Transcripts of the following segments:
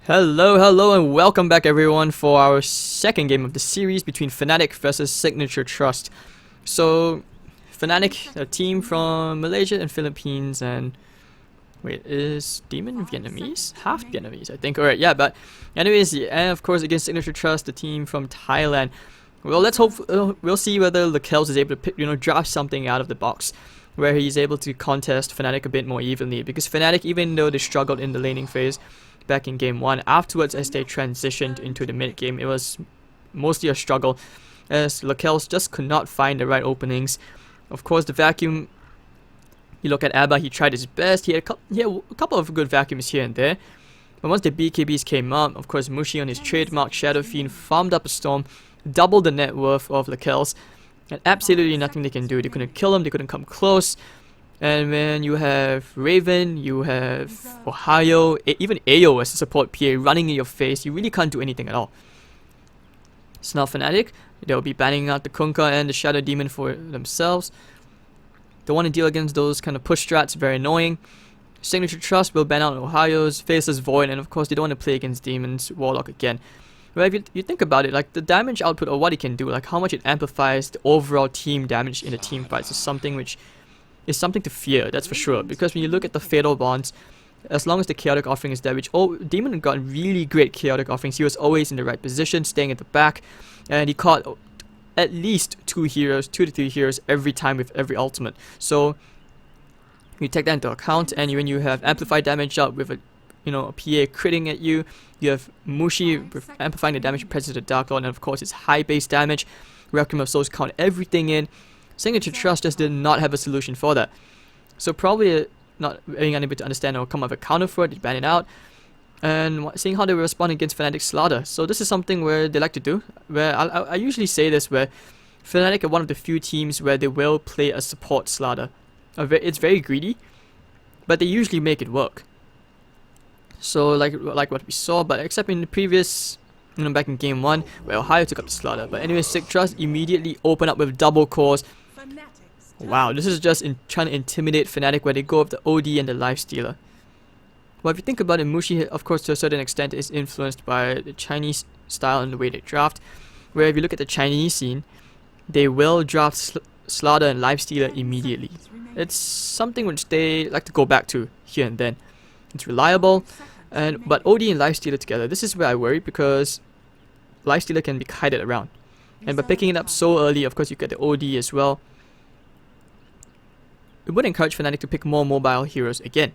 Hello, and welcome back everyone for our second game of the series between Fnatic versus Signature.Trust. So, Fnatic, a team from Malaysia and Philippines, and wait, is Demon Vietnamese? Half Vietnamese, I think. Alright, yeah, but anyways, and of course against Signature.Trust, the team from Thailand. Well, let's hope we'll see whether Lekels is able to pick, draft something out of the box, where he's able to contest Fnatic a bit more evenly. Because Fnatic, even though they struggled in the laning phase back in game 1, afterwards as they transitioned into the mid game, it was mostly a struggle as Lekels just could not find the right openings. Of course, the vacuum, you look at Abba, he tried his best, he had a couple of good vacuums here and there, but once the BKBs came up, of course Mushi on his trademark Shadow Fiend farmed up a storm, doubled the net worth of Lekels, and absolutely nothing they can do. They couldn't kill him, they couldn't come close. And when you have Raven, you have Ohio, even Ayo as a support PA running in your face, you really can't do anything at all. So now Fnatic, they'll be banning out the Kunkka and the Shadow Demon for themselves. Don't want to deal against those kind of push strats, very annoying. Signature.Trust will ban out Ohio's, Faceless Void, and of course they don't want to play against Demon's Warlock again. But if you think about it, like the damage output or what it can do, like how much it amplifies the overall team damage in the team fights is something which is something to fear, that's for sure. Because when you look at the Fatal Bonds, as long as the Chaotic Offering is there, which Demon got really great Chaotic Offerings, he was always in the right position, staying at the back, and he caught at least 2 to 3 heroes every time with every ultimate. So you take that into account, and when you have amplified damage out with a PA critting at you, you have Mushi with amplifying the damage presses the Dark Lord, and of course it's high base damage. Requiem of Souls count everything in. Signature.Trust just did not have a solution for that. So probably not being unable to understand or come up with a counter for it, they ban it out. And seeing how they respond against Fnatic Slaughter. So this is something where they like to do. Where I usually say this, where Fnatic are one of the few teams where they will play a support Slaughter. It's very greedy, but they usually make it work. So like what we saw, but except in the previous, back in game 1, where Ohio took up the Slaughter. But anyway, Sig.Trust immediately opened up with double cores. Wow, this is just trying to intimidate Fnatic, where they go with the OD and the Lifestealer. Well, if you think about it, Mushi, of course, to a certain extent, is influenced by the Chinese style and the way they draft. Where if you look at the Chinese scene, they will draft Slaughter and Lifestealer immediately. It's something which they like to go back to here and then. It's reliable, but OD and Lifestealer together, this is where I worry, because Lifestealer can be kited around. And by picking it up so early, of course, you get the OD as well. It would encourage Fnatic to pick more mobile heroes again.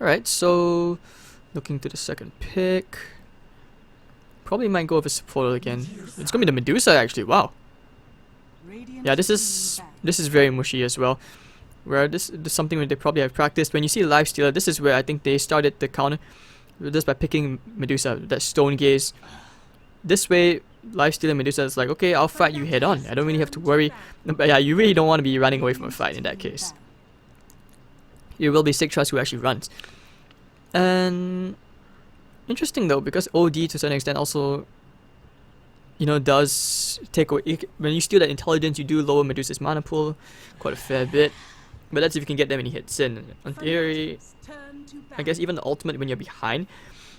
Alright, so looking to the second pick. Probably might go with a supporter again. It's gonna be the Medusa actually, wow. Yeah, this is very mushy as well. Where this is something that they probably have practiced. When you see Lifestealer, this is where I think they started the counter. Just by picking Medusa, that Stone Gaze. This way, Lifestealer Medusa is like, okay, I'll fight you head on. I don't really have to worry. But yeah, you really don't want to be running away from a fight in that case. It will be Sig.Trust who actually runs. And interesting though, because OD to a certain extent also, does take away. When you steal that intelligence, you do lower Medusa's mana pool quite a fair bit. But let's see if you can get that many hits in. In theory, I guess even the ultimate when you're behind,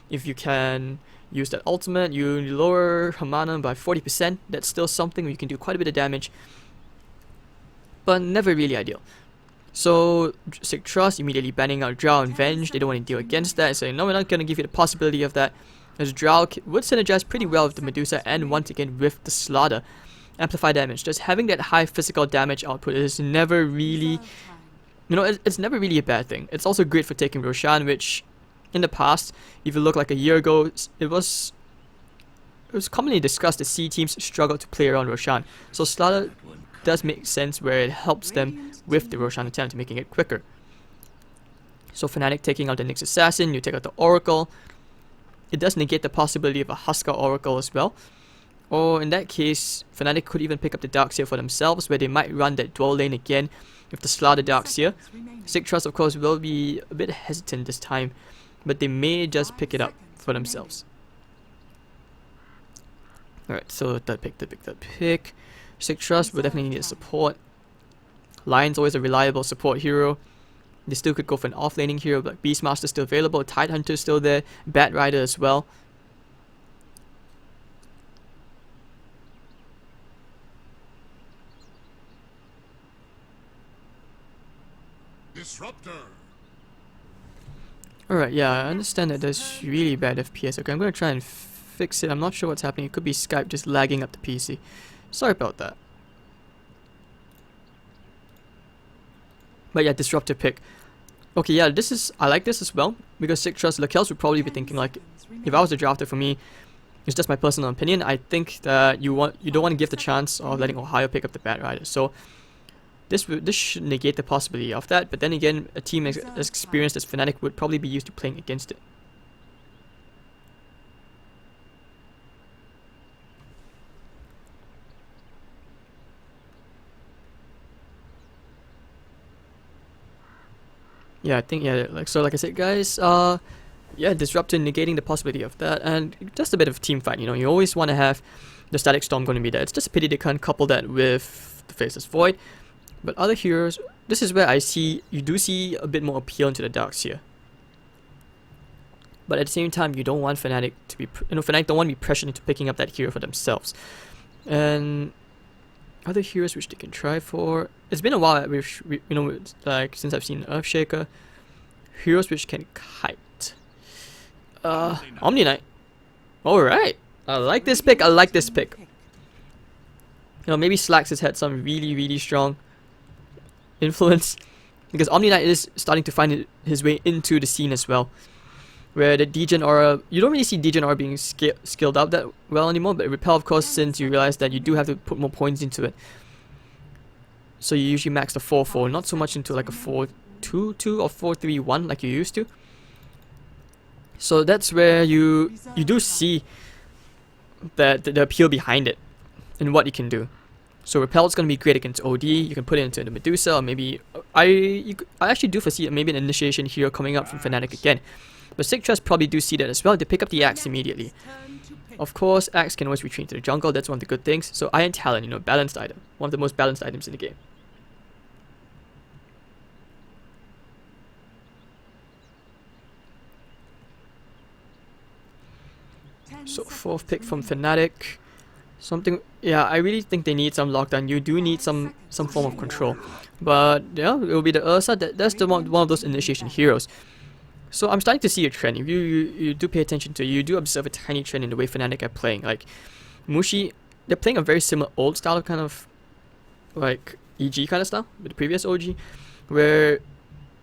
if you can use that ultimate, you lower her mana by 40%. That's still something where you can do quite a bit of damage, but never really ideal. So Sig.Trust immediately banning out Drow and Venge. They don't want to deal against that, so no, we're not going to give you the possibility of that, as Drow would synergize pretty well with the Medusa and once again with the Slaughter. Amplify damage. Just having that high physical damage output is never really, it's never really a bad thing. It's also great for taking Roshan, which in the past, if you look like a year ago, it was commonly discussed that C teams struggle to play around Roshan. So Slaughter does make sense where it helps them with the Roshan attempt, making it quicker. So Fnatic taking out the Nyx Assassin, you take out the Oracle. It does negate the possibility of a Huskar Oracle as well. Or in that case, Fnatic could even pick up the Darkseer for themselves, where they might run that dual lane again with the Slaughter Darkseer. Sig.Trust, of course, will be a bit hesitant this time, but they may just pick it up for themselves. Alright, so third pick. Sig.Trust will definitely need support. Lion's always a reliable support hero. They still could go for an off-laning hero, like Beastmaster still available, Tidehunter still there, Bat Rider as well. Disruptor. Alright, yeah, I understand that there's really bad FPS. Okay, I'm gonna try and fix it. I'm not sure what's happening. It could be Skype just lagging up the PC. Sorry about that. But yeah, Disruptor pick. Okay, yeah, I like this as well, because sig.Trust, Lakels would probably be thinking like, if I was a drafter, for me, it's just my personal opinion, I think that you don't want to give the chance of letting Ohio pick up the Bat Rider. So this should negate the possibility of that, but then again, a team as experienced as Fnatic would probably be used to playing against it. Yeah, I think, yeah, like I said, guys, yeah, Disruptor negating the possibility of that, and just a bit of team fight, you know, you always want to have the Static Storm going to be there. It's just a pity they can't couple that with the Faceless Void, but other heroes, this is where you do see a bit more appeal into the Darks here. But at the same time, you don't want Fnatic to be, Fnatic don't want to be pressured into picking up that hero for themselves. And other heroes which they can try for, it's been a while, like since I've seen Earthshaker. Heroes which can kite. Omni Knight. Alright. I like this pick. Maybe Slacks has had some really strong influence, because Omni Knight is starting to find his way into the scene as well, where the Degen aura, you don't really see Degen aura being skilled out that well anymore, but Repel, of course, since you realize that you do have to put more points into it, so you usually max the 4-4, not so much into like a 4-2-2 or 4-3-1 like you used to. So that's where you do see that the appeal behind it and what you can do. So Repel is going to be great against OD. You can put it into the Medusa, or maybe I actually do foresee maybe an initiation hero coming up from Fnatic again. But sig.Trust probably do see that as well. They pick up the Axe immediately. Of course, Axe can always retreat to the jungle. That's one of the good things. So Iron Talon, balanced item, one of the most balanced items in the game. So 4th pick from Fnatic. Something, yeah, I really think they need some lockdown. You do need some form of control. But yeah, it will be the Ursa. That's the one of those initiation heroes. So I'm starting to see a trend. If you do pay attention to it, you do observe a tiny trend in the way Fnatic are playing. Like Mushi, they're playing a very similar old style of kind of like EG kind of style with the previous OG, where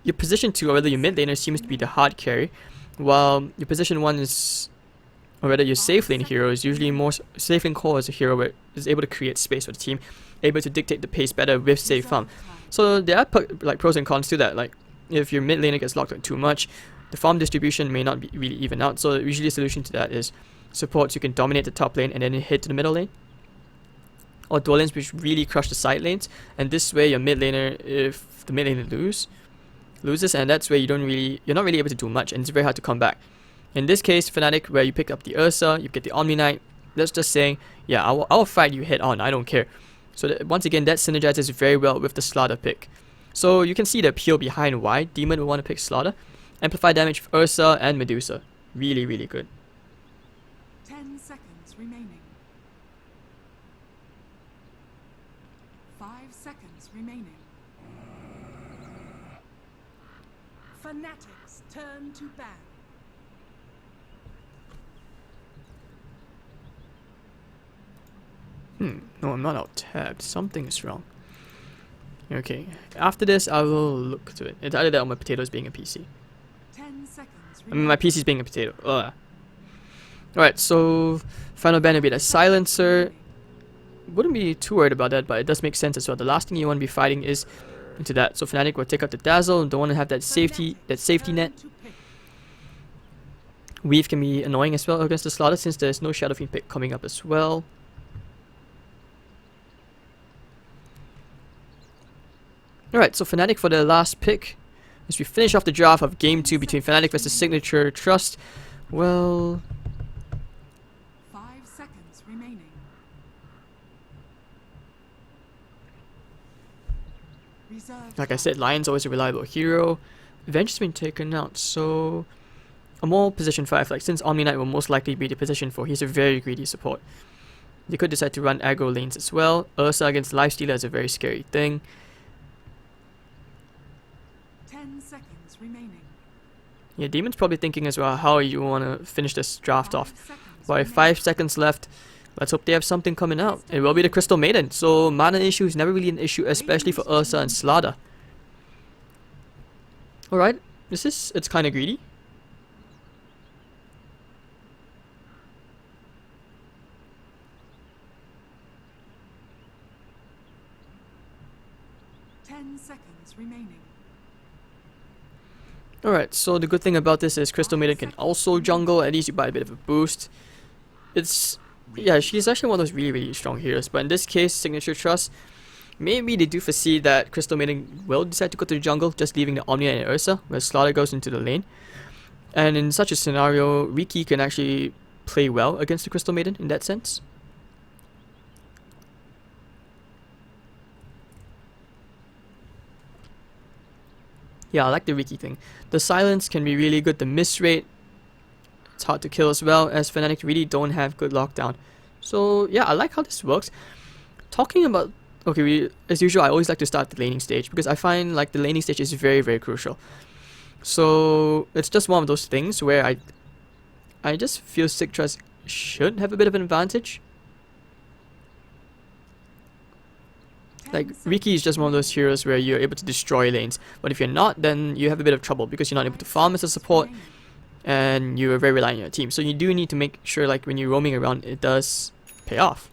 your position 2 or whether your mid laner seems to be the hard carry, while your position 1 is, or whether your safe lane hero is usually more safe lane core as a hero where is able to create space for the team, able to dictate the pace better with safe farm. So there are like pros and cons to that. Like if your mid laner gets locked on too much, the farm distribution may not be really even out. So usually the solution to that is supports you can dominate the top lane and then hit to the middle lane, or dual lanes which really crush the side lanes. And this way your mid laner, if the mid laner loses, and that's where you're not really able to do much, and it's very hard to come back. In this case, Fnatic, where you pick up the Ursa, you get the Omni Knight, that's just saying, yeah, I'll fight you head on, I don't care. So once again, that synergizes very well with the Slaughter pick. So you can see the appeal behind why Demon would want to pick Slaughter. Amplify damage with Ursa and Medusa. Really good. 10 seconds remaining. 5 seconds remaining. Fnatic's turn to ban. No, I'm not out-tabbed. Something is wrong. Okay, after this, I will look to it. It's either that or my potatoes being a PC. 10 seconds remaining. I mean, my PC's being a potato. Ugh. Alright, so final ban will be the Silencer. Wouldn't be too worried about that, but it does make sense as well. The last thing you want to be fighting is into that. So Fnatic will take out the Dazzle and don't want to have that safety net. Weave can be annoying as well against the Slaughter since there's no Shadow Fiend pick coming up as well. Alright, so Fnatic for the last pick. As we finish off the draft of Game 2 between Fnatic versus Signature.Trust. Well, 5 seconds remaining. Reserve Like I flag. said, Lion's always a reliable hero. Avenger's been taken out, so a more position 5, like since Omni Knight will most likely be the position 4, he's a very greedy support. They could decide to run aggro lanes as well. Ursa against Lifestealer is a very scary thing. 10 seconds remaining. Yeah, Demon's probably thinking as well how you want to finish this draft 5 off. seconds By remaining. 5 seconds left, let's hope they have something coming out. It will be the Crystal Maiden, so mana issue is never really an issue, especially for Ursa and Slaughter. Alright, it's kind of greedy. Seconds remaining. Alright, so the good thing about this is Crystal Maiden can also jungle, at least you buy a bit of a boost. Yeah, she's actually one of those really, really strong heroes, but in this case, Signature.Trust, maybe they do foresee that Crystal Maiden will decide to go to the jungle, just leaving the Omnia and Ursa, where Slaughter goes into the lane. And in such a scenario, Riki can actually play well against the Crystal Maiden in that sense. Yeah, I like the Riki thing. The silence can be really good. The miss rate, it's hard to kill as well, as Fnatic really don't have good lockdown. So yeah, I like how this works. Talking about, okay, as usual, I always like to start the laning stage because I find like the laning stage is very, very crucial. So it's just one of those things where I just feel sig.Trust should have a bit of an advantage. Like, Riki is just one of those heroes where you're able to destroy lanes. But if you're not, then you have a bit of trouble because you're not able to farm as a support and you're very reliant on your team. So you do need to make sure, like, when you're roaming around, it does pay off.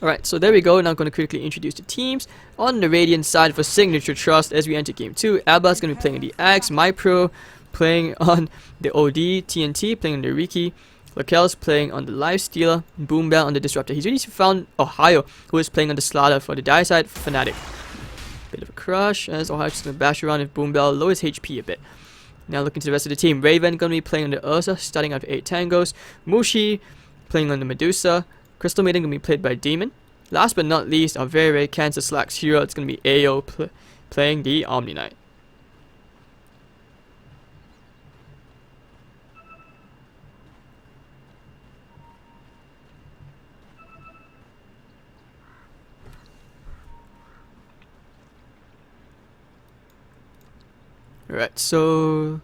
Alright, so there we go. Now I'm going to quickly introduce the teams. On the Radiant side for Signature.Trust, as we enter Game 2, Abba's going to be playing on the Axe, MyPro playing on the OD, TNT playing on the Riki, Lakel's playing on the Lifestealer, Boombell on the Disruptor. He's really found Ohio, who is playing on the Slaughter for the Dire side for Fnatic. Bit of a crush, as Ohio's just going to bash around with Boombell, lower his HP a bit. Now looking to the rest of the team. Raven going to be playing on the Ursa, starting out with 8 tangos. Mushi playing on the Medusa. Crystal Maiden going to be played by Demon. Last but not least, our very, very Cancer Slacks hero, it's going to be Ayo playing the Omni Knight. Alright, so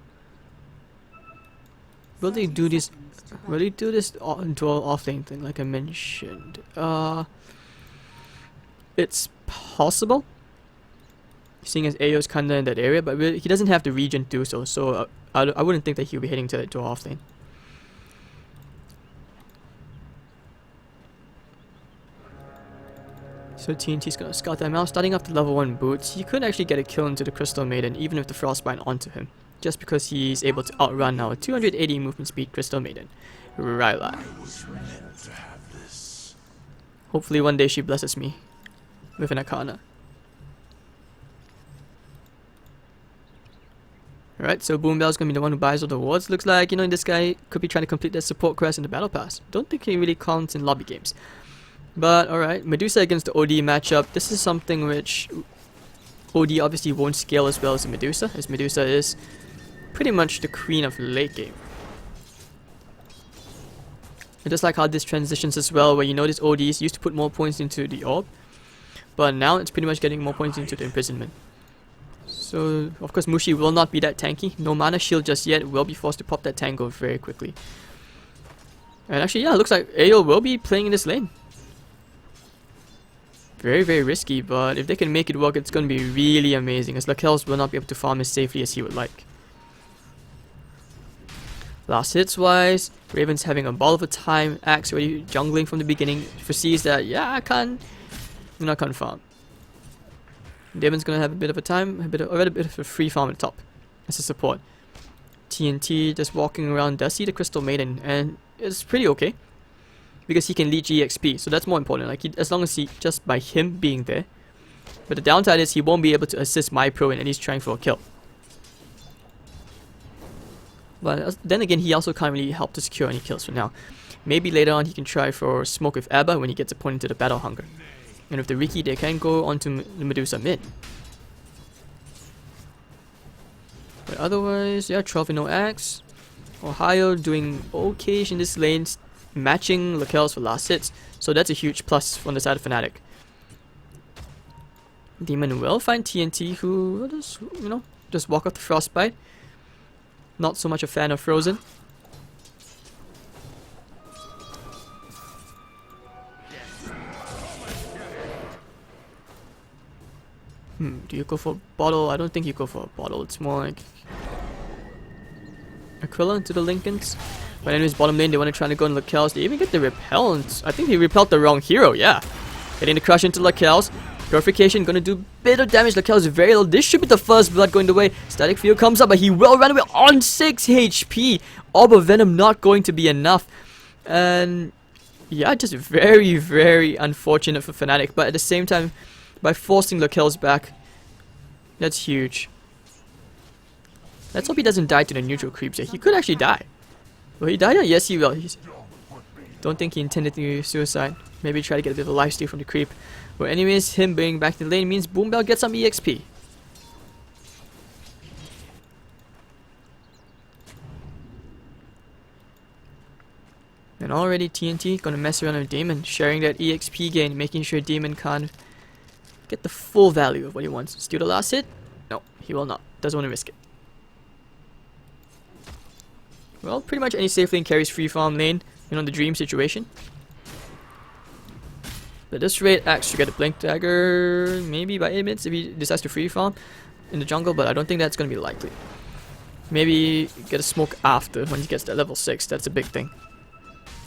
will they do this? Will they do this dual offlane thing like I mentioned? It's possible, seeing as Ayo's kinda in that area, but he doesn't have the regen to do so. So I wouldn't think that he'll be heading to that dual offlane. So TNT's gonna scout them out, starting off the level 1 boots. He could actually get a kill into the Crystal Maiden, even with the Frostbite onto him, just because he's able to outrun now a 280 movement speed Crystal Maiden. Ryla. Hopefully one day she blesses me with an Arcana. Alright, so Boombell's gonna be the one who buys all the wards. Looks like, this guy could be trying to complete that support quest in the Battle Pass. Don't think he really counts in lobby games. But alright, Medusa against the OD matchup. This is something which OD obviously won't scale as well as Medusa, as Medusa is pretty much the queen of late game. I just like how this transitions as well, where this ODs used to put more points into the orb, but now it's pretty much getting more points into the imprisonment. So of course Mushi will not be that tanky. No mana shield just yet, will be forced to pop that tango very quickly. And actually, yeah, it looks like Ayo will be playing in this lane. Very, very risky, but if they can make it work, it's going to be really amazing, as Lakel's will not be able to farm as safely as he would like. Last hits wise, Raven's having a ball of a time. Axe already jungling from the beginning, foresees that, yeah, I can't farm. Demon's going to have a bit of a time, a bit of a free farm at the top as a support. TNT just walking around does see the Crystal Maiden, and it's pretty okay, because he can leech EXP, so that's more important. Like, as long as just by him being there. But the downside is he won't be able to assist MyPro in at least trying for a kill. But then again, he also can't really help to secure any kills for now. Maybe later on he can try for smoke with Abba when he gets a point into the battle hunger. And with the Riki, they can go onto the Medusa mid. But otherwise, yeah, 12 with no axe. Ohio doing okay in this lane, matching Lakel's for last hits. So that's a huge plus from the side of Fnatic. Demon will find TNT, who will just, just walk off the Frostbite. Not so much a fan of Frozen. Do you go for a bottle? I don't think you go for a bottle. It's more like Aquila to the Lincolns. But anyways, bottom lane, they want to try to go on Lakel's. They even get the repellent. I think he repelled the wrong hero, yeah. Getting the crush into Lakel's. Purification gonna do a bit of damage. Lakel's very low. This should be the first blood going the way. Static Field comes up, but he will run away on 6 HP. Orb of Venom not going to be enough. And yeah, just very, very unfortunate for Fnatic. But at the same time, by forcing Lakel's back, that's huge. Let's hope he doesn't die to the neutral creeps here. He could actually die. Will he die? Yes, he will. Don't think he intended to suicide. Maybe try to get a bit of a lifesteal from the creep. But anyways, him being back to the lane means Boombell gets some EXP. And already TNT gonna mess around with Demon, sharing that EXP gain, making sure Demon can't get the full value of what he wants. Steal the last hit? No, he will not. Doesn't want to risk it. Well, pretty much any safe lane carries free farm lane, the dream situation. But this rate Axe should get a Blink Dagger maybe by 8 minutes if he decides to free farm in the jungle, but I don't think that's going to be likely. Maybe get a smoke after when he gets to level 6, that's a big thing.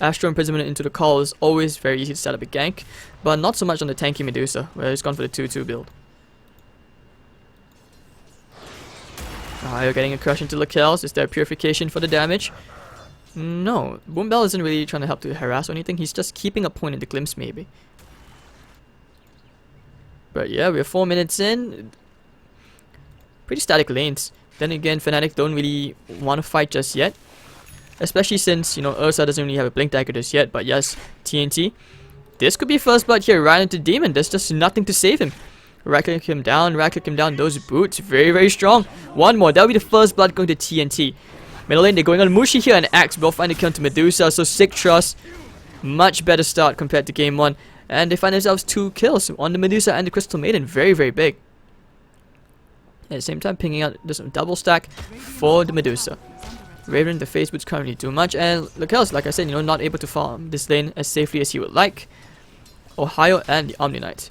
Astral Imprisonment into the call is always very easy to set up a gank, but not so much on the tanky Medusa, where he's gone for the 2-2 build. You're getting a crush into Lakel's. Is there purification for the damage? No, Boombell isn't really trying to help to harass or anything, he's just keeping a point in the glimpse maybe. But yeah, we're 4 minutes in. Pretty static lanes. Then again, Fnatic don't really want to fight just yet. Especially since, Ursa doesn't really have a Blink Dagger just yet. But yes, TNT. This could be first blood here right into Demon. There's just nothing to save him. Right click him down, those boots, very, very strong. One more, that'll be the first blood going to TNT. Middle lane, they're going on Mushi here, and Axe will find the kill to Medusa, so Sig.Trust, much better start compared to game 1. And they find themselves 2 kills on the Medusa and the Crystal Maiden, very, very big. At the same time, pinging out just some double stack for the Medusa. Raven, the face boots currently do much, and Lakel's, like I said, not able to farm this lane as safely as he would like. Ohio and the Omni Knight.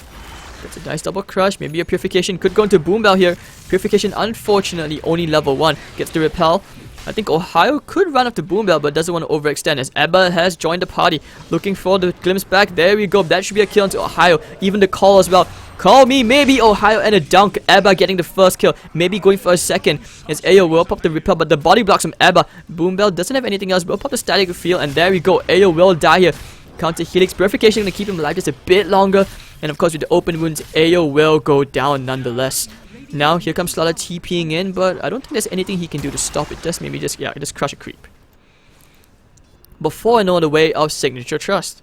That's a nice double crush. Maybe a purification could go into Boombell here. Purification, unfortunately, only level 1. Gets the repel. I think Ohio could run up to Boombell, but doesn't want to overextend as Ebba has joined the party. Looking for the glimpse back. There we go. That should be a kill into Ohio. Even the call as well. Call me, maybe Ohio and a dunk. Ebba getting the first kill. Maybe going for a second. As Ayo will pop the repel, but the body blocks from Ebba. Boombell doesn't have anything else. Will pop the static field, and there we go. Ayo will die here. Counter Helix. Purification going to keep him alive just a bit longer. And of course, with the open wounds, Ayo will go down nonetheless. Now, here comes Slaughter TPing in, but I don't think there's anything he can do to stop it. Just maybe just crush a creep. Before I know the way of Signature.Trust.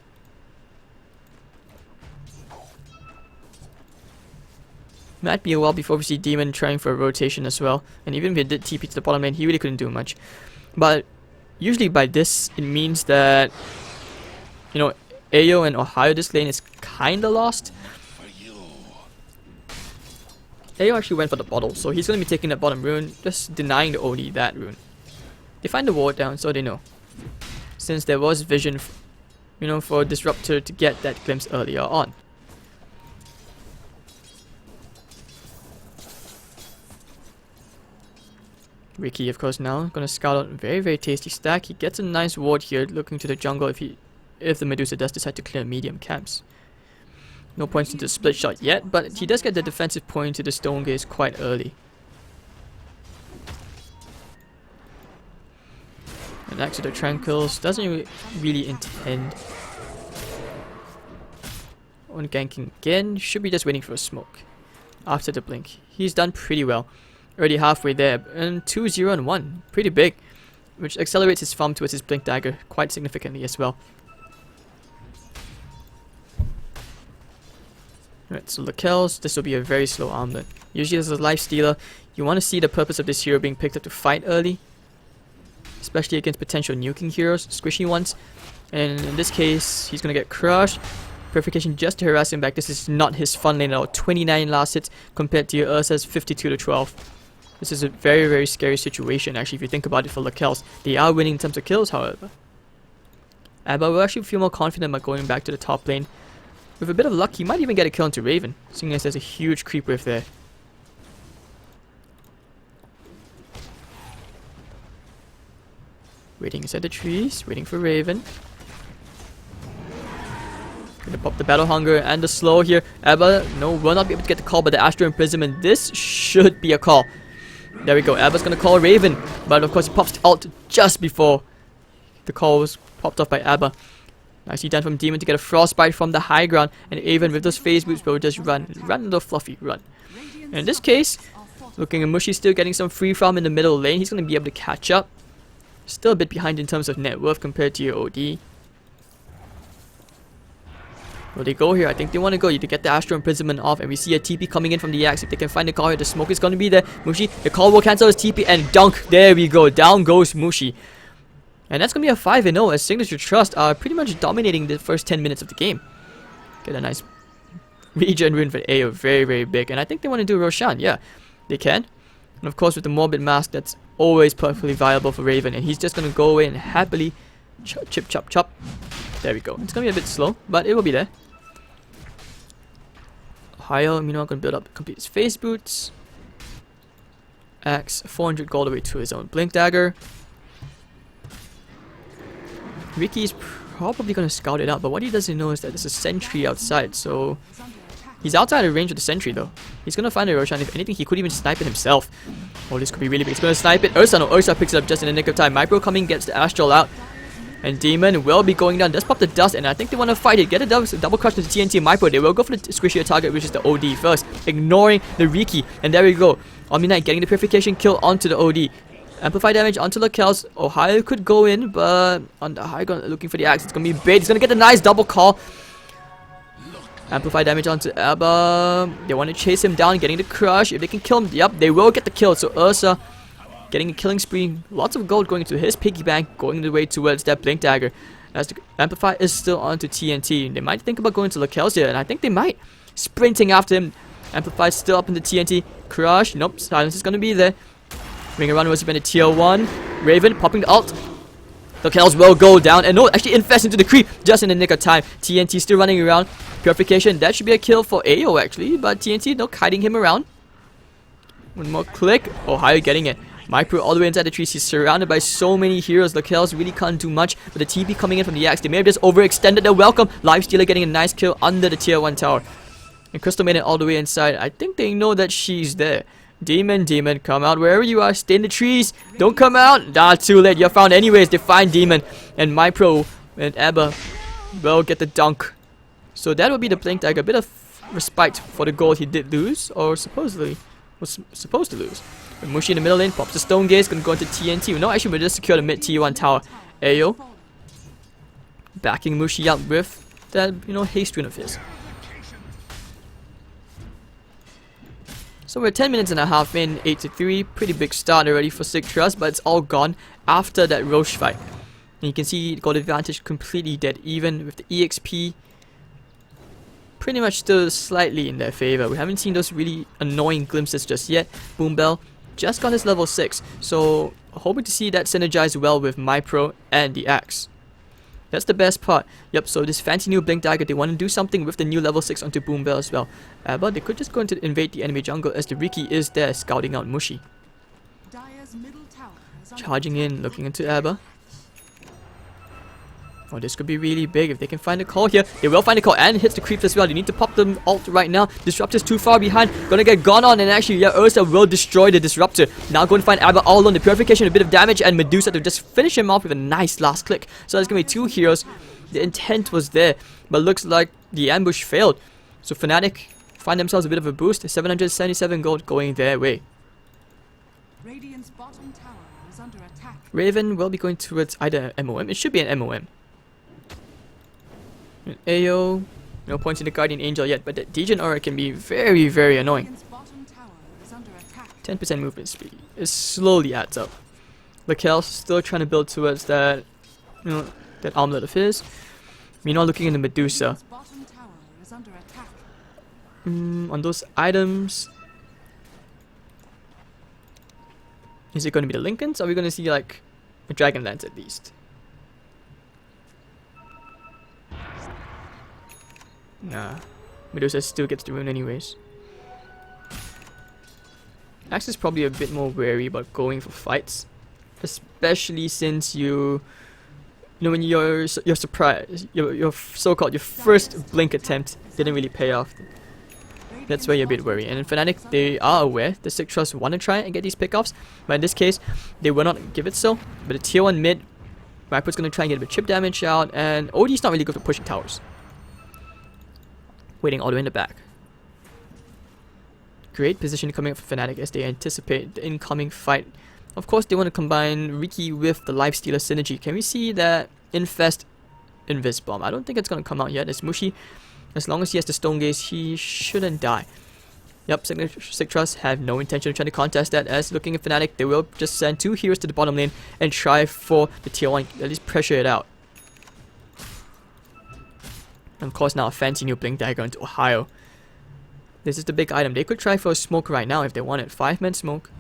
Might be a while before we see Demon trying for a rotation as well. And even if he did TP to the bottom lane, he really couldn't do much. But usually by this, it means that, Ayo and Ohio, this lane is kinda lost. Ayo actually went for the bottle, so he's gonna be taking that bottom rune, just denying the OD that rune. They find the ward down, so they know. Since there was vision, for Disruptor to get that glimpse earlier on. Riki, of course, now gonna scout out a very, very tasty stack. He gets a nice ward here, looking to the jungle if the Medusa does decide to clear medium camps. No points into the split shot yet, but he does get the defensive point to the stone gaze quite early. And Axe to the Tranquils doesn't really intend on ganking again. Should be just waiting for a smoke after the blink. He's done pretty well. Already halfway there, and 2-0 and 1. Pretty big, which accelerates his farm towards his Blink Dagger quite significantly as well. Alright, so Lakel's, this will be a very slow armlet. Usually as a life stealer, you want to see the purpose of this hero being picked up to fight early. Especially against potential nuking heroes, squishy ones. And in this case, he's going to get crushed. Purification just to harass him back. This is not his fun lane at all. 29 last hits compared to your Ursa's 52 to 12. This is a very, very scary situation actually if you think about it for Lakel's. They are winning in terms of kills, however. But we'll actually feel more confident about going back to the top lane. With a bit of luck, he might even get a kill into Raven, seeing as there's a huge creep wave there. Waiting inside the trees, waiting for Raven. Gonna pop the Battle Hunger and the slow here. Abba, no, will not be able to get the call, but the Astral Imprisonment, this should be a call. There we go, Abba's gonna call Raven, but of course he pops the ult just before the call was popped off by Abba. Nicely done from Demon to get a Frostbite from the high ground, and Aven with those phase boots will just run a little fluffy run. And in this case, looking at Mushi still getting some free farm in the middle lane, he's gonna be able to catch up. Still a bit behind in terms of net worth compared to your OD. Will they go here? I think they want to go to get the Astral Imprisonment off, and we see a TP coming in from the Axe. If they can find the call here, the smoke is going to be there. Mushi, the call will cancel his TP and dunk. There we go. Down goes Mushi. And that's going to be a 5-0 as Signature.Trust are pretty much dominating the first 10 minutes of the game. Get a nice regen rune for AO. Very, very big. And I think they want to do Roshan. Yeah, they can. And of course with the Morbid Mask, that's always perfectly viable for Raven. And he's just going to go away and happily chip, chop, chop. There we go. It's going to be a bit slow, but it will be there. Ohio, Mino going to build up, complete his phase boots. Axe, 400 gold away to his own Blink Dagger. Ricky's probably going to scout it out, but what he doesn't know is that there's a sentry outside, so he's outside of range of the sentry though. He's going to find a Roshan. If anything, he could even snipe it himself. Oh, this could be really big. He's going to snipe it. Ursa, no, Ursa picks it up just in the nick of time. Micro coming, gets the Astral out. And Demon will be going down. Does pop the dust, and I think they want to fight it. Get a double crush to the TNT Micro. They will go for the squishier target, which is the OD first, ignoring the Riki. And there we go. Omni-Knight getting the Purification kill onto the OD. Amplify damage onto Lakel's. Ohio could go in, but on the high ground, looking for the Axe. It's going to be bait. He's going to get the nice double call. Amplify damage onto Abba. They want to chase him down, getting the crush. If they can kill him, yep, they will get the kill. So Ursa getting a killing spree. Lots of gold going into his piggy bank, going the way towards that Blink Dagger. As the Amplify is still onto TNT. They might think about going to Lakel's here, and I think they might. Sprinting after him. Amplify still up in the TNT. Crush. Nope, silence is going to be there. Ring around was been a tier 1. Raven popping the ult. Lakel's will go down, and no, actually infest into the creep just in the nick of time. TNT still running around. Purification, that should be a kill for AO actually, but TNT no kiting him around. One more click. Ohio getting it. Micro all the way inside the trees. He's surrounded by so many heroes. Lakel's really can't do much. But the TP coming in from the Axe, they may have just overextended the welcome. Lifestealer getting a nice kill under the tier 1 tower. And Crystal made it all the way inside. I think they know that she's there. Demon, come out wherever you are. Stay in the trees. Don't come out. Nah, too late. You're found anyways. They find Demon. And Micro and Abba will get the dunk. So that will be the Blink Dagger. A bit of respite for the gold he did lose. Or supposedly was supposed to lose. And Mushi in the middle lane pops the Stone Gaze, gonna go into TNT. No, actually, we'll just secure the mid T1 tower. Ayo backing Mushi up with that, haste rune of his. So we're 10 minutes and a half in, 8-3. Pretty big start already for Sig.Trust, but it's all gone after that Roche fight. And you can see gold advantage completely dead even with the EXP. Pretty much still slightly in their favor. We haven't seen those really annoying glimpses just yet. Boom Bell just got his level 6, so hoping to see that synergize well with Micro and the Axe. That's the best part. Yep, so this fancy new Blink Dagger, they want to do something with the new level 6 onto Boom Bell as well. But they could just go into invade the enemy jungle as the Riki is there scouting out Mushi. Charging in, looking into Abba. Oh, this could be really big if they can find a call here. They will find a call and hits the creeps as well. They need to pop them ult right now. Disruptor's too far behind. Gonna get gone on, and actually, yeah, Ursa will destroy the Disruptor. Now going to find Abba all alone. The Purification, a bit of damage, and Medusa to just finish him off with a nice last click. So there's gonna be 2 heroes. The intent was there, but looks like the ambush failed. So Fnatic find themselves a bit of a boost. 777 gold going their way. Radiant's bottom tower is under attack. Raven will be going towards either MOM. It should be an MOM. And AO, No points in the Guardian Angel yet, but the Degen Aura can be very, very annoying. Radiant's bottom tower is under attack. 10% movement speed. It slowly adds up. Lakel's still trying to build towards that, that armlet of his. Meanwhile, looking in the Medusa. Radiant's bottom tower is under attack. On those items, is it going to be the Lincolns? Or are we going to see like a Dragonlance at least? Nah, Medusa still gets the rune anyways. Axe is probably a bit more wary about going for fights, especially since you know when you're surprised, your so-called your first blink attempt didn't really pay off. That's where you're a bit worried. And in Fnatic, they are aware the sig.Trust want to try and get these pickoffs, but in this case, they will not give it so. But the tier 1 mid, Viper's going to try and get a bit of chip damage out, and OD's not really good for pushing towers. Waiting all the way in the back. Great position coming up for Fnatic as they anticipate the incoming fight. Of course, they want to combine Riki with the Lifestealer synergy. Can we see that Infest Invis Bomb? I don't think it's going to come out yet. It's Mushi. As long as he has the Stone Gaze, he shouldn't die. Yep, sig.Trust have no intention of trying to contest that, as looking at Fnatic, they will just send 2 heroes to the bottom lane and try for the tier 1, at least pressure it out. And of course now a fancy new Blink Dagger into Ohio. This is the big item. They could try for a smoke right now if they wanted. 5-man smoke.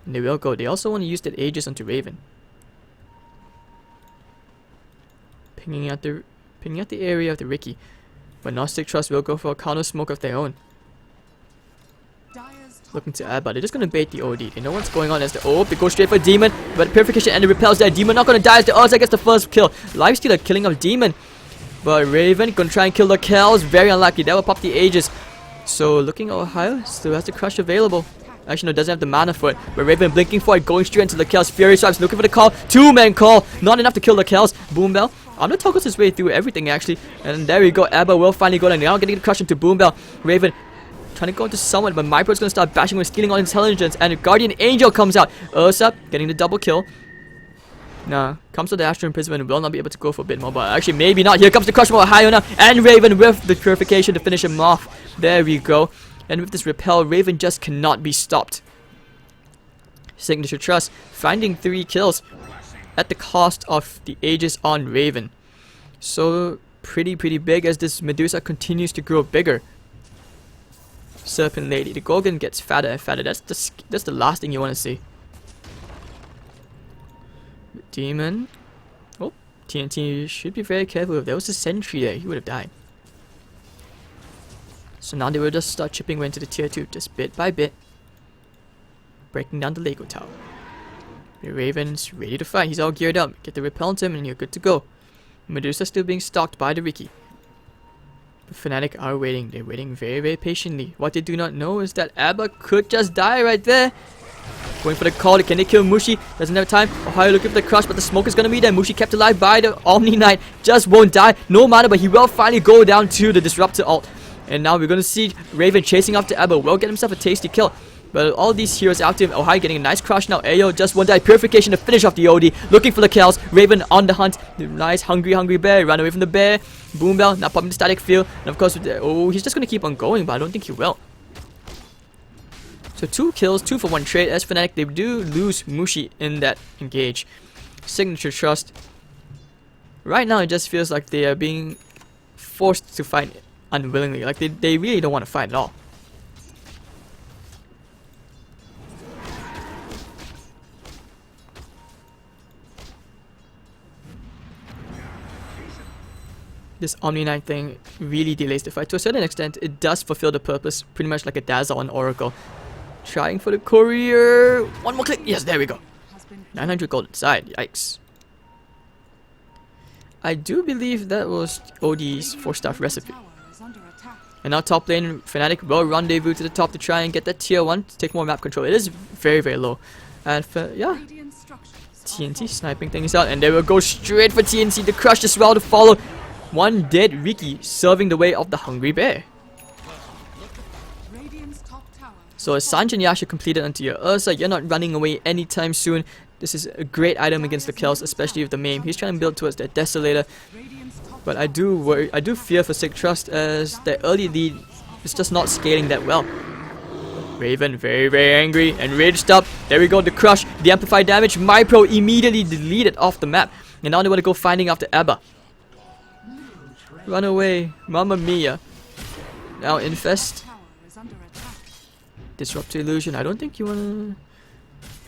And they will go. They also want to use that Aegis onto Raven. Pinging out the area of the Riki. But now sig.Trust will go for a counter smoke of their own. Looking to add, but they're just going to bait the OD. They know what's going on as the they go straight for Demon, but Purification and the repels that Demon not going to die as the Urza gets the first kill. Lifestealer killing of Demon. But Raven gonna try and kill the Kells. Very unlucky. That will pop the Aegis. So looking at Ohio, still has the Crush available. Actually, no, doesn't have the mana for it. But Raven blinking for it, going straight into the Kells. Fury Swipes, looking for the call. 2-man call. Not enough to kill the Kells. Boombell. Armlet toggles his way through everything actually. And there we go. Ebba will finally go down. Now getting the Crush into Boombell. Raven trying to go into someone, but Mypro's gonna start bashing with stealing all intelligence. And the Guardian Angel comes out. Ursa getting the double kill. Nah, comes to the Astral Imprisonment and will not be able to go for a bit more, but actually maybe not. Here comes the Crush from Ohio now, and Raven with the Purification to finish him off. There we go. And with this repel, Raven just cannot be stopped. Signature.Trust finding 3 kills at the cost of the Aegis on Raven. So pretty big as this Medusa continues to grow bigger. Serpent Lady, the Gorgon gets fatter and fatter. That's the last thing you want to see. Demon. Oh, TNT should be very careful. If there was a sentry there, he would have died. So now they will just start chipping away into the tier 2, just bit by bit. Breaking down the Lego tower. The Raven's ready to fight. He's all geared up. Get the repel on him and you're good to go. Medusa still being stalked by the Riki. The Fnatic are waiting. They're waiting very patiently. What they do not know is that Abba could just die right there. Going for the call. Can they kill Mushi? Doesn't have time. Ohio looking for the Crush, but the smoke is going to be there. Mushi kept alive by the Omni Knight. Just won't die. No matter, but he will finally go down to the Disruptor ult. And now we're going to see Raven chasing after Abba. Will get himself a tasty kill. But all these heroes after him. Ohio getting a nice crush now. Ayo just won't die. Purification to finish off the OD. Looking for the kills. Raven on the hunt. The nice hungry bear. Run away from the bear. Boombell now popping the static field. And of course, he's just going to keep on going, but I don't think he will. So 2 kills, 2 for 1 trade. As Fnatic, they do lose Mushi in that engage. Signature.Trust. Right now, it just feels like they are being forced to fight unwillingly. Like they really don't want to fight at all. This Omni Knight thing really delays the fight. To a certain extent, it does fulfill the purpose, pretty much like a Dazzle on Oracle. Trying for the courier. One more click. Yes, there we go. 900 gold inside. Yikes. I do believe that was OD's 4-star recipe. And now top lane, Fnatic will rendezvous to the top to try and get that tier 1 to take more map control. It is very low. And yeah. TNT sniping things out, and they will go straight for TNT. The Crush as well to follow. One dead Riki serving the way of the Hungry Bear. So as Sanj and Yasha completed onto your Ursa, you're not running away anytime soon. This is a great item against the Kells, especially with the Maim. He's trying to build towards that Desolator. But I do worry, I do fear for sig.Trust as the early lead is just not scaling that well. Raven very, very angry and raged up. There we go, the crush, the amplified damage. MyPro immediately deleted off the map. And now they want to go finding after Abba. Run away, Mamma Mia. Now Infest. Tower is under attack. Disrupt illusion. I don't think you want to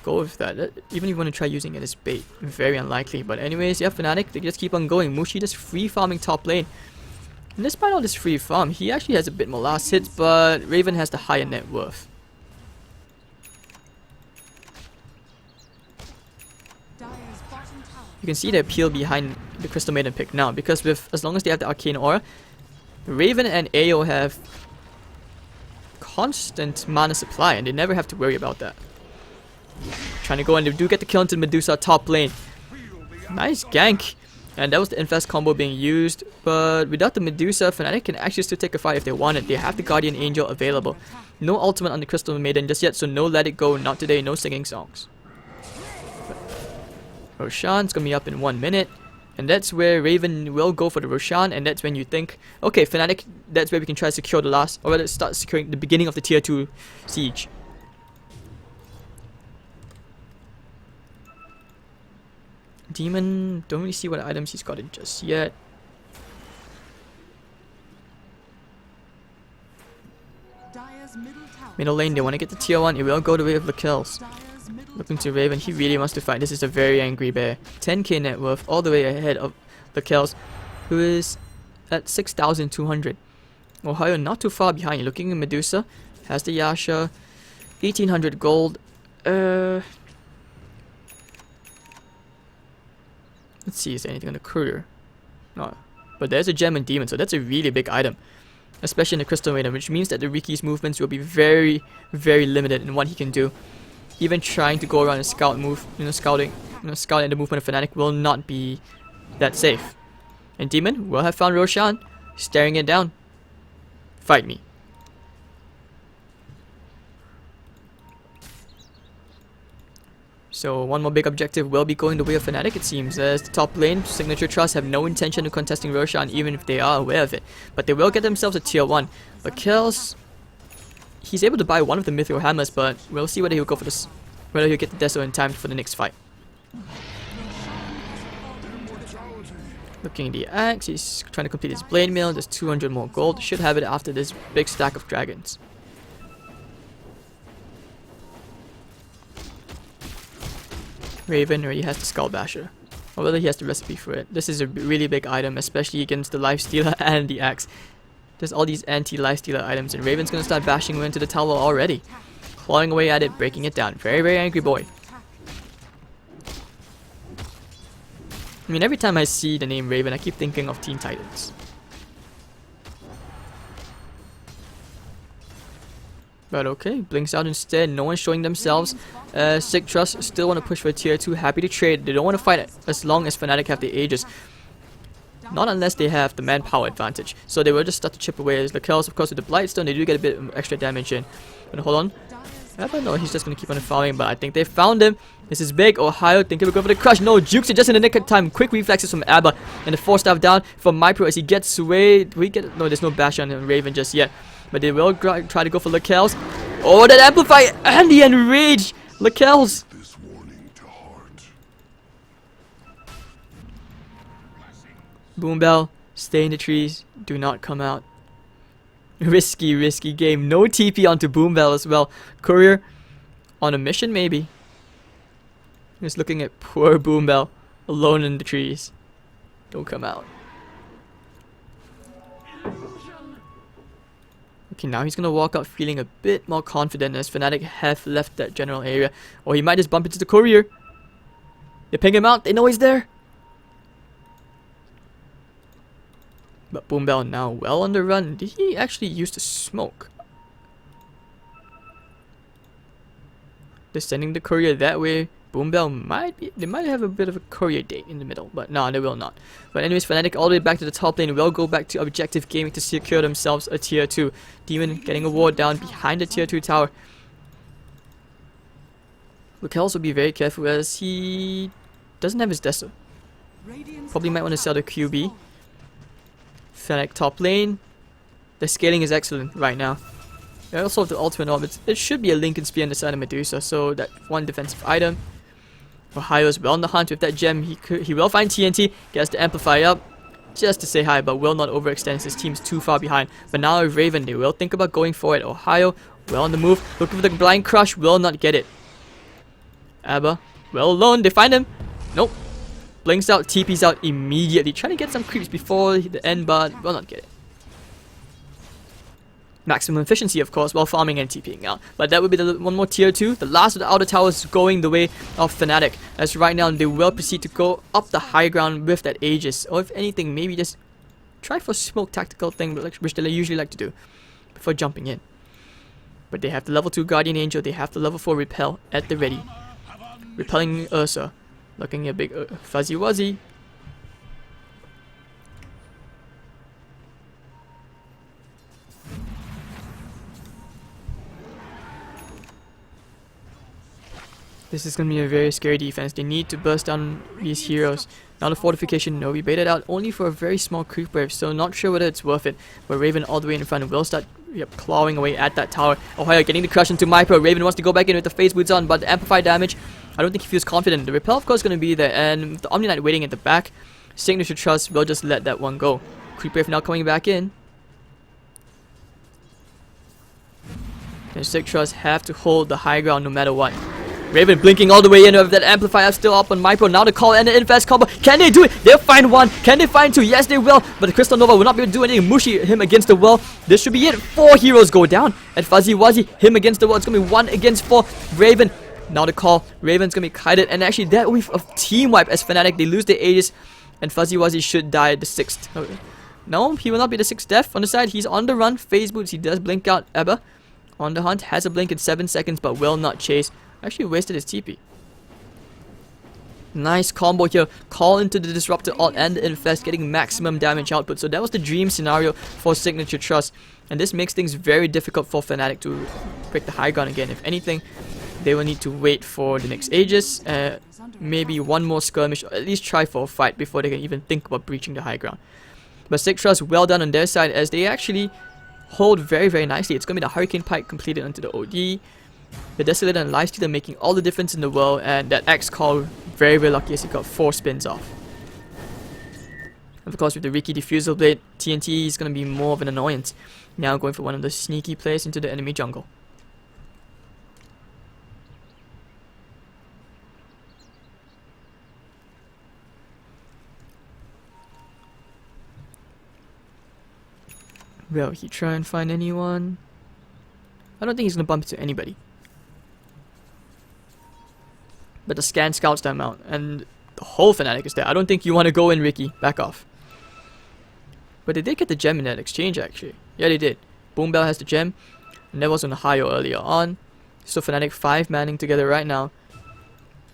go with that. Even if you want to try using it as bait. Very unlikely. But anyways, yeah, Fnatic, they just keep on going. Mushi just free farming top lane. And despite all this free farm, he actually has a bit more last hits, but Raven has the higher net worth. Dire's bottom tower. You can see the appeal behind the Crystal Maiden pick now, because with as long as they have the Arcane Aura, Raven and AO have constant mana supply and they never have to worry about that. Trying to go, and they do get the kill into Medusa top lane. Nice gank. And that was the Infest combo being used, but without the Medusa, Fnatic can actually still take a fight if they want it. They have the Guardian Angel available. No ultimate on the Crystal Maiden just yet, so no let it go, not today, no singing songs. Roshan's gonna be up in 1 minute, and that's where Raven will go for the Roshan, and that's when you think, okay, Fnatic, that's where we can try to secure the last, or rather start securing the beginning of the tier 2 siege. Demon, don't really see what items he's got in just yet. Dire's middle tower. Middle lane, they want to get the tier 1, it will go the way of the kills. Dire's middle Looking to Raven, he really wants to fight. This is a very angry bear. 10k net worth, all the way ahead of the Kells, who is at 6,200. Ohio not too far behind. You're looking at Medusa, has the Yasha, 1,800 gold. Let's see, is there anything on the courier? No. But there's a gem and demon, so that's a really big item. Especially in the Crystal Maiden, which means that the Riki's movements will be very, very limited in what he can do. Even trying to go around and scout move, scouting the movement of Fnatic will not be that safe. And Demon will have found Roshan, staring it down. Fight me. So one more big objective will be going the way of Fnatic, it seems, as the top lane, Signature.Trust, have no intention of contesting Roshan even if they are aware of it. But they will get themselves a tier 1. But Kells, he's able to buy one of the Mithril Hammers, but we'll see whether he'll go for this, whether he'll get the Deso in time for the next fight. Looking at the axe, he's trying to complete his blade mail. There's 200 more gold. Should have it after this big stack of dragons. Raven already has the Skull Basher, or whether he has the recipe for it. This is a really big item, especially against the Lifestealer and the axe. There's all these anti-Lifestealer items, and Raven's gonna start bashing into the tower already. Clawing away at it, breaking it down. Very, very angry boy. I mean, every time I see the name Raven, I keep thinking of Teen Titans. But okay, blinks out instead. No one's showing themselves. sig.Trust still want to push for tier 2. Happy to trade. They don't want to fight it as long as Fnatic have the Aegis. Not unless they have the manpower advantage. So they will just start to chip away. As the Kells, of course, with the Blightstone, they do get a bit of extra damage in. But hold on. I don't know, he's just going to keep on farming, but I think they found him. This is big. Ohio, think he'll go for the crush. No, Jukes it just in the nick of time. Quick reflexes from Abba. And the 4-staff down from MyPro as he gets away. No, there's no bash on Raven just yet. But they will try to go for Lakells. Oh, that Amplify and the Enrage! Lakells! Boombell, stay in the trees. Do not come out. Risky, risky game. No TP onto Boombell as well. Courier on a mission, maybe. Just looking at poor Boombell alone in the trees. Don't come out. Okay, now he's gonna walk out feeling a bit more confident as Fnatic have left that general area. Or he might just bump into the courier. They ping him out, they know he's there. But Boombell now well on the run. Did he actually use the smoke? They're sending the courier that way. Boombell they might have a bit of a courier date in the middle, but no, they will not. But anyways, Fnatic all the way back to the top lane will go back to objective gaming to secure themselves a tier 2. Demon getting a ward down behind the tier 2 tower. Lakells will be very careful as he doesn't have his Deso. Probably might want to sell the QB. Fnatic top lane. The scaling is excellent right now. They also have the ultimate orb. It should be a Lincoln Spear on the side of Medusa, so that one defensive item. Ohio is well on the hunt with that gem. He will find TNT, gets the Amplify up, just to say hi, but will not overextend. His team's too far behind. But now Raven, they will think about going for it. Ohio, well on the move, looking for the blind crush, will not get it. Abba, well alone, they find him. Nope. Blinks out, TP's out immediately. Trying to get some creeps before the end, but will not get it. Maximum efficiency, of course, while farming and TPing out. But that would be the one more tier 2. The last of the outer towers going the way of Fnatic. As right now, they will proceed to go up the high ground with that Aegis. Or if anything, maybe just try for smoke tactical thing, which they usually like to do before jumping in. But they have the level 2 Guardian Angel. They have the level 4 Repel at the ready. Repelling Ursa. Looking a big fuzzy wuzzy. This is going to be a very scary defense. They need to burst down these heroes. Now the fortification, no, we baited out only for a very small creep wave, so not sure whether it's worth it. But Raven all the way in front will start clawing away at that tower. Ohio getting the crush into Mypro. Raven wants to go back in with the phase boots on, but the amplify damage, I don't think he feels confident. The repel, of course, is going to be there, and with the Omni Knight waiting at the back, Signature.Trust will just let that one go. Creep wave now coming back in. And Sig.Trust have to hold the high ground no matter what. Raven blinking all the way in with that amplifier still up on Mypro. Now the call and the infest combo. Can they do it? They'll find one. Can they find two? Yes, they will. But the Crystal Nova will not be able to do anything. Mushi him against the wall. This should be it. 4 heroes go down. And Fuzzy Wuzzy him against the wall. It's going to be 1 against 4. Raven. Now the call. Raven's going to be kited. And actually that will be a team wipe as Fnatic. They lose their Aegis. And Fuzzy Wuzzy should die at the 6th. Okay. No, he will not be the 6th death. On the side, he's on the run. Phase boots. He does blink out. Ebba on the hunt. Has a blink in 7 seconds but will not chase. Actually wasted his TP. Nice combo here. Call into the Disruptor ult and the Infest, getting maximum damage output. So that was the dream scenario for Signature.Trust. And this makes things very difficult for Fnatic to break the high ground again. If anything, they will need to wait for the next Aegis. Maybe one more skirmish, or at least try for a fight before they can even think about breaching the high ground. But Sig.Trust well done on their side as they actually hold very, very nicely. It's going to be the Hurricane Pike completed onto the OD. The Desolator and Lifestealer making all the difference in the world, and that X call very, very lucky as he got 4 spins off. And of course with the Riki Diffusal Blade, TNT is going to be more of an annoyance. Now going for one of the sneaky plays into the enemy jungle. Will he try and find anyone? I don't think he's going to bump into anybody. But the scan scouts them out, and the whole Fnatic is there. I don't think you want to go in, Ricky. Back off. But they did get the gem in that exchange, actually. Yeah, they did. Boombell has the gem, and that was on the Ohio earlier on. So Fnatic 5 manning together right now.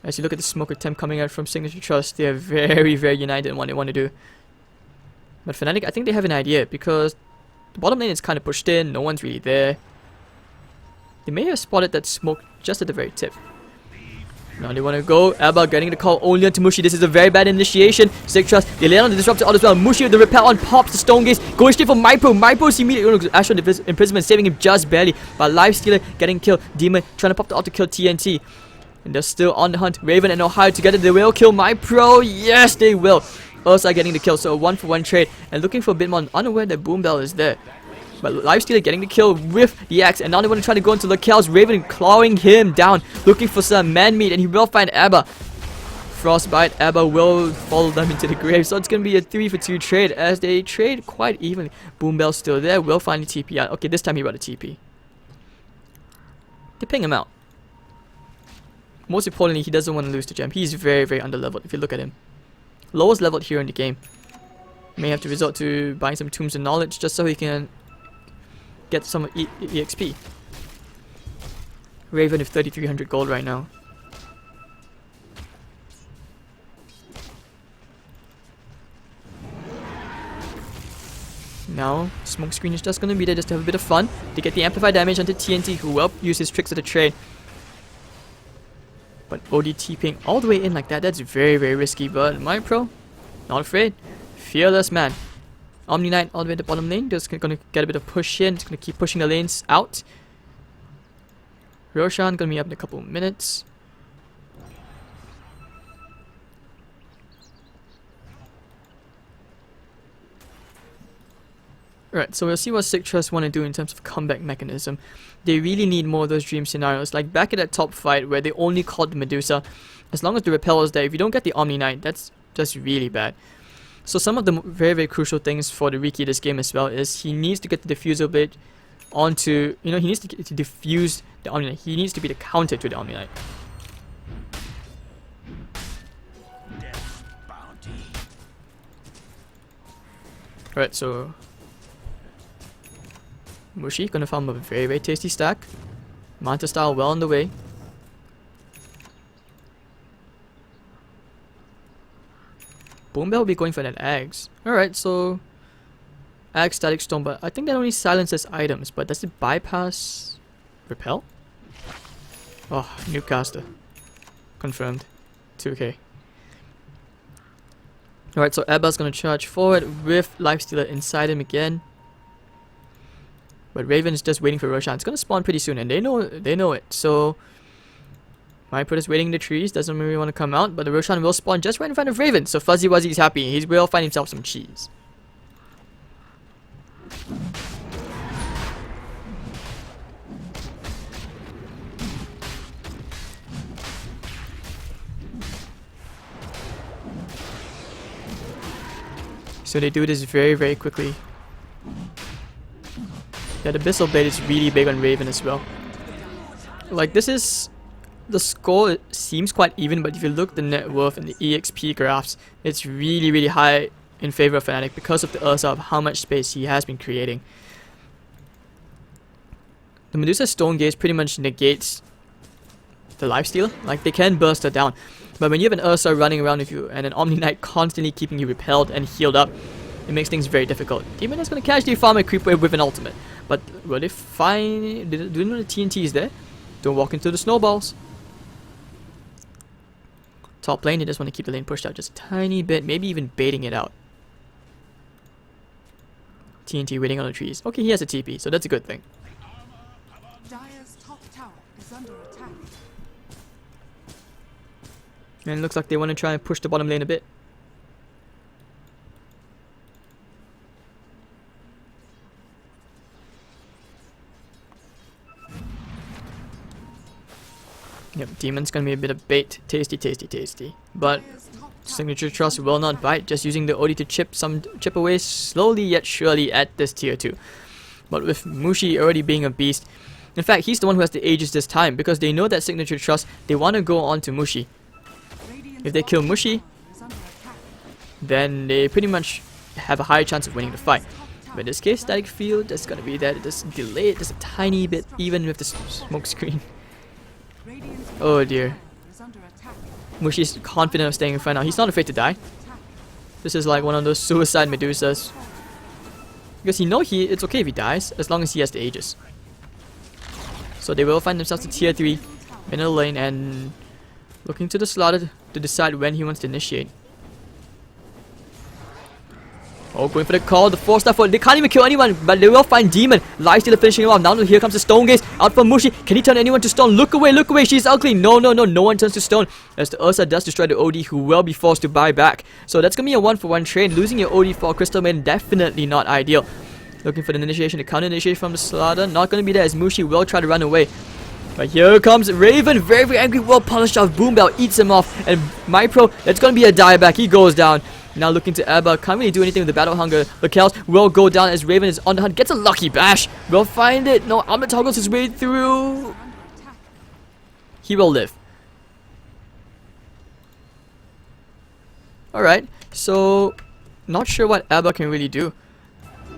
As you look at the smoke attempt coming out from Signature.Trust, they are very, very united in what they want to do. But Fnatic, I think they have an idea, because the bottom lane is kind of pushed in. No one's really there. They may have spotted that smoke just at the very tip. Now they want to go. Abba getting the call only onto Mushi. This is a very bad initiation. Sig.Trust, they lay on the Disruptor ult as well. Mushi with the repel on, pops the Stone Gaze. Going straight for Mypro. Mypro's immediately Astral Imprisonment, saving him just barely. But Lifestealer getting killed. Demon trying to pop the ult to kill TNT. And they're still on the hunt. Raven and Ohio together. They will kill Mypro. Yes, they will. Ursa getting the kill. So a 1-for-1 trade. And looking for a bit more, unaware that Boombell is there. But Lifestealer getting the kill with the axe, and now they want to try to go into Lakel's. Raven clawing him down, looking for some man meat, and he will find Abba. Frostbite, Abba will follow them into the grave, so it's going to be a 3-for-2 trade as they trade quite evenly. Boombell's still there, will find the TP out. Okay, this time he brought a TP. They ping him out. Most importantly, he doesn't want to lose the gem. He's very, very underleveled if you look at him. Lowest leveled here in the game. May have to resort to buying some Tombs of Knowledge just so he can get some EXP. Raven with 3,300 gold right now. Now, Smoke Screen is just going to be there just to have a bit of fun. To get the amplified damage onto TNT, who will use his tricks of the trade. But OD TPing all the way in like that, that's very, very risky. But Mypro, not afraid. Fearless man. Omni Knight all the way to the bottom lane. Just gonna get a bit of push in. Just gonna keep pushing the lanes out. Roshan gonna be up in a couple of minutes. Alright, so we'll see what sig.Trust want to do in terms of comeback mechanism. They really need more of those dream scenarios. Like back at that top fight where they only called the Medusa. As long as the repel is there, if you don't get the Omni Knight, that's just really bad. So some of the very, very crucial things for the Riki this game as well is he needs to get the diffuser blade onto, he needs to get to diffuse the Omni Knight. He needs to be the counter to the Omni Knight. Alright, so Mushi gonna farm a very, very tasty stack. Manta style well on the way. Boombell will be going for that Ags. Alright, so Ags, Static Stone, but I think that only silences items, but does it bypass Repel? Oh, new caster. Confirmed. 2k. Alright, so Ebba's gonna charge forward with Lifestealer inside him again. But Raven is just waiting for Roshan. It's gonna spawn pretty soon, and they know it. So Mypro is waiting in the trees, doesn't really want to come out, but the Roshan will spawn just right in front of Raven. So Fuzzy Wuzzy is happy. He will find himself some cheese. So they do this very, very quickly. Yeah, the Abyssal Blade is really big on Raven as well. Like, this is... The score seems quite even, but if you look at the net worth and the EXP graphs, it's really, really high in favor of Fnatic because of the Ursa of how much space he has been creating. The Medusa Stone Gaze pretty much negates the lifesteal. Like, they can burst her down. But when you have an Ursa running around with you and an Omni Knight constantly keeping you repelled and healed up, it makes things very difficult. Demon is going to casually farm a creep wave with an ultimate. But will they find... Do they know the TNT is there? Don't walk into the snowballs. Top lane, they just want to keep the lane pushed out just a tiny bit. Maybe even baiting it out. TNT waiting on the trees. Okay, he has a TP, so that's a good thing. Dire's top tower is under attack. And it looks like they want to try and push the bottom lane a bit. Yep, Demon's gonna be a bit of bait. Tasty, tasty, tasty. But Signature.Trust will not bite, just using the OD to chip away slowly yet surely at this tier 2. But with Mushi already being a beast, in fact, he's the one who has the Aegis this time, because they know that Signature.Trust, they want to go on to Mushi. If they kill Mushi, then they pretty much have a higher chance of winning the fight. But in this case, Static Field is gonna be there, just delay it just a tiny bit, even with the smoke screen. Oh dear. Mushi's confident of staying in front now. He's not afraid to die. This is like one of those suicide Medusas. Because he knows it's okay if he dies, as long as he has the Aegis. So they will find themselves a tier 3 in the lane and looking to the slaughter to decide when he wants to initiate. Oh, going for the call, the 4-star for... They can't even kill anyone, but they will find Demon. Lifestealer finishing him off. Now here comes the Stone Gaze. Out for Mushi. Can he turn anyone to stone? Look away, she's ugly. No, no one turns to stone. As the Ursa does destroy the OD, who will be forced to buy back. So that's going to be a 1-for-1 trade. Losing your OD for Crystal Maiden, definitely not ideal. Looking for the initiation, the counter initiation from the slaughter. Not going to be there as Mushi will try to run away. But here comes Raven, very, very angry, well punished off. Boombell eats him off. And Mypro, that's going to be a dieback. He goes down. Now looking to Ebba, can't really do anything with the Battle Hunger. The Chaos will go down as Raven is on the hunt. Gets a lucky bash. Will find it. No, Armor toggles his way through. He will live. Alright, so not sure what Ebba can really do,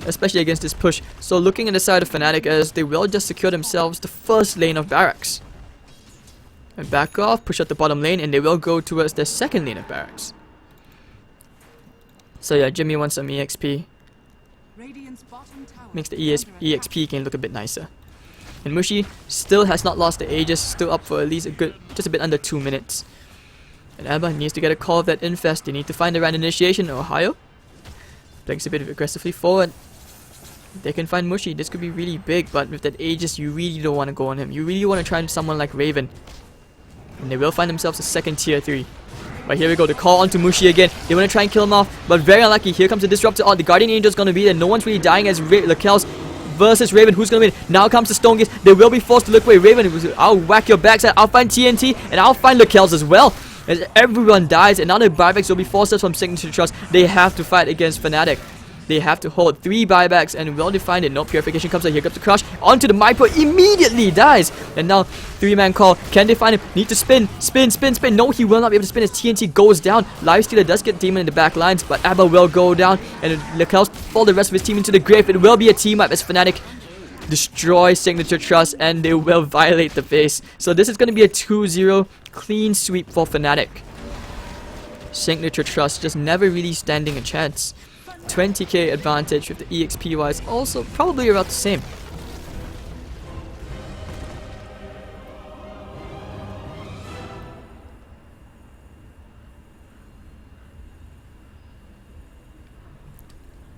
especially against this push. So looking at the side of Fnatic, as they will just secure themselves the first lane of barracks. And back off, push out the bottom lane, and they will go towards the second lane of barracks. So yeah, Jimmy wants some EXP. Makes the EXP game look a bit nicer. And Mushi still has not lost the Aegis, still up for at least just a bit under 2 minutes. And Ebba needs to get a call of that infest. They need to find the right initiation. Ohio. Blinks a bit aggressively forward. They can find Mushi. This could be really big, but with that Aegis, you really don't want to go on him. You really want to try someone like Raven. And they will find themselves a second tier 3. But here we go, the call onto Mushi again. They want to try and kill him off, but very unlucky. Here comes the Disruptor. Oh, the Guardian Angel's going to be there. No one's really dying as Lakel's versus Raven. Who's going to win? Now comes the Stone Gaze. They will be forced to look away. Raven, I'll whack your backside. I'll find TNT, and I'll find Lakel's as well. As everyone dies, and now the buybacks will be forced from Signature.Trust. They have to fight against Fnatic. They have to hold 3 buybacks, and well defined it. No purification comes out. Here comes the crush onto the Mypo. Immediately dies. And now 3-man call. Can they find him? Need to spin. No, he will not be able to spin as TNT goes down. Lifestealer does get Demon in the back lines, but Abba will go down. And Lakel's fall the rest of his team into the grave. It will be a team up as Fnatic destroy Signature.Trust, and they will violate the base. So this is going to be a 2-0 clean sweep for Fnatic. Signature.Trust just never really standing a chance. 20k advantage with the EXP wise, also probably about the same.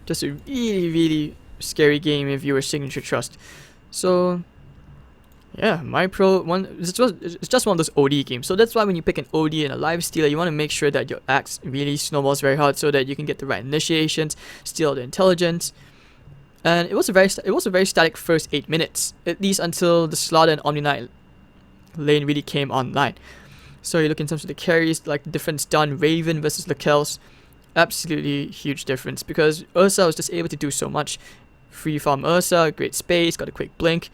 Just a really scary game if you were Signature.Trust. So yeah, my pro one. It's just one of those OD games. So that's why when you pick an OD and a live stealer, you want to make sure that your axe really snowballs very hard, so that you can get the right initiations, steal the intelligence. And it was a very static first 8 minutes, at least until the Slaughter and Omni Knight lane really came online. So you look in terms of the carries, like the difference done. Raven versus Lakel's, absolutely huge difference, because Ursa was just able to do so much. Free farm Ursa, great space, got a quick blink.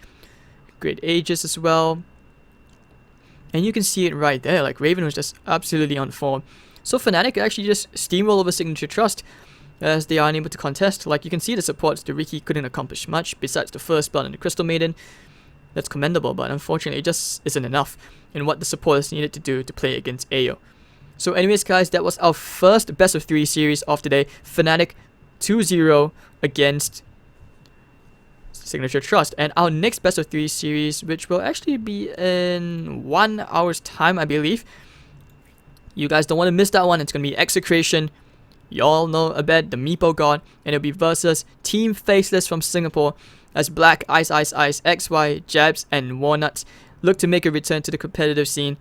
Great Aegis as well. And you can see it right there, like Raven was just absolutely on form. So Fnatic actually just steamroll over Signature.Trust, as they are unable to contest. Like you can see the supports, the Riki couldn't accomplish much besides the first blood and the Crystal Maiden. That's commendable, but unfortunately it just isn't enough in what the supporters needed to do to play against Ayo. So anyways guys, that was our first best of 3 series of today. Fnatic 2-0 against Signature.Trust, and our next best of 3 series, which will actually be in 1 hour's time, I believe. You guys don't want to miss that one. It's going to be Execration. You all know about the Meepo God, and it'll be versus Team Faceless from Singapore, as Black, Ice, XY, Jabs, and Walnuts look to make a return to the competitive scene.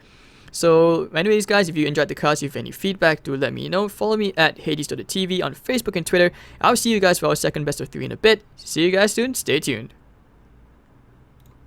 So anyways guys, if you enjoyed the cast, if you have any feedback, do let me know. Follow me at Hades.TV on Facebook and Twitter. I'll see you guys for our second best of 3 in a bit. See you guys soon. Stay tuned.